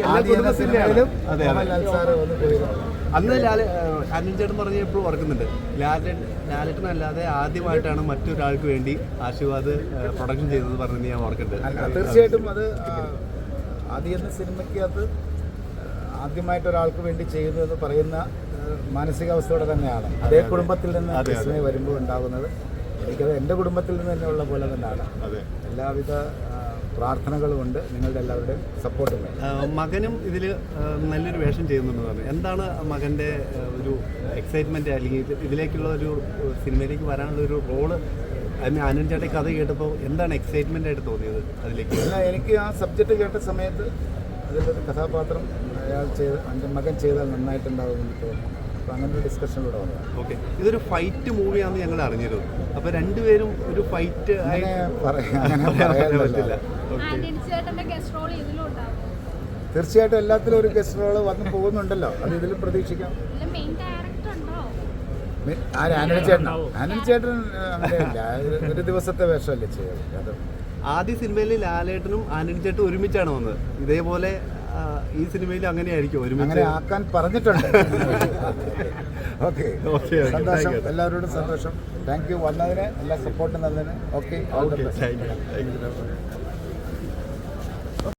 എല്ലാ കുടുംബത്തിലും മോഹൻലാൽ സാറ് വന്ന് പോയിരുന്നു. അന്ന് അനിൽ ചേട്ടൻ പറഞ്ഞ എപ്പോഴും ഓർക്കുന്നുണ്ട്, ലാലേട്ടനല്ലാതെ ആദ്യമായിട്ടാണ് മറ്റൊരാൾക്ക് വേണ്ടി ആശീർവാദ് പ്രൊഡക്ഷൻ ചെയ്തത് പറഞ്ഞത് ഞാൻ ഓർക്കുന്നുണ്ട്. തീർച്ചയായിട്ടും അത് ആദ്യം സിനിമയ്ക്കകത്ത് ആദ്യമായിട്ട് ഒരാൾക്ക് വേണ്ടി ചെയ്യുന്നു എന്ന് പറയുന്ന മാനസികാവസ്ഥയോടെ തന്നെയാണ് അതേ കുടുംബത്തിൽ നിന്ന് സിനിമ വരുമ്പോൾ ഉണ്ടാകുന്നത്. എനിക്കത് എൻ്റെ കുടുംബത്തിൽ നിന്ന് തന്നെ ഉള്ള പോലെ തന്നെയാണ്. എല്ലാവിധ പ്രാർത്ഥനകളും ഉണ്ട്, നിങ്ങളുടെ എല്ലാവരുടെയും സപ്പോർട്ടും ഉണ്ട്. മകനും ഇതിൽ നല്ലൊരു വേഷം ചെയ്യുന്നുണ്ടെന്ന് പറഞ്ഞു. എന്താണ് മകൻ്റെ ഒരു എക്സൈറ്റ്മെൻറ്റ്, അല്ലെങ്കിൽ ഇതിലേക്കുള്ള ഒരു സിനിമയിലേക്ക് വരാനുള്ള ഒരു റോള്? അതിന് അനിൽ ചേട്ടൻ കഥ കേട്ടപ്പോൾ എന്താണ് എക്സൈറ്റ്മെൻ്റ് ആയിട്ട് തോന്നിയത് അതിലേക്ക്? അല്ല, എനിക്ക് ആ സബ്ജക്റ്റ് കേട്ട സമയത്ത് അതിലൊരു കഥാപാത്രം എൻ്റെ മകൻ ചെയ്താൽ നന്നായിട്ടുണ്ടാകുമെന്ന് തോന്നുന്നു. അപ്പോൾ അങ്ങനെ ഒരു ഡിസ്കഷനിലൂടെ വന്നതാണ്. ഓക്കെ, ഇതൊരു ഫൈറ്റ് മൂവിയാണെന്ന് ഞങ്ങൾ അറിഞ്ഞിരുന്നു. അപ്പോൾ രണ്ടുപേരും ഒരു ഫൈറ്റ് പറയാൻ പറ്റില്ല. തീർച്ചയായിട്ടും എല്ലാത്തിലും ഒരു ഗസ്റ്റ് റോള് വന്ന് പോകുന്നുണ്ടല്ലോ, അത് ഇതിലും പ്രതീക്ഷിക്കാം. അനിൽ ചേട്ടൻ അങ്ങനെയല്ല, ഒരു ദിവസത്തെ വേഷമല്ലേ ചെയ്യുന്നത്. ആദ്യ സിനിമയിൽ ലാലേട്ടനും അനിൽ ചേട്ടനും ഒരുമിച്ചാണ് വന്നത്. ഇതേപോലെ ഈ സിനിമയിൽ അങ്ങനെയായിരിക്കും ഒരുമിച്ച് അങ്ങനെ ആക്കാൻ പറഞ്ഞിട്ടുണ്ട്. ഓക്കെ, സന്തോഷം, എല്ലാവരോടും സന്തോഷം. താങ്ക് യു വന്നതിന്, എല്ലാ സപ്പോർട്ടും തന്നതിന്. Okay, thank you.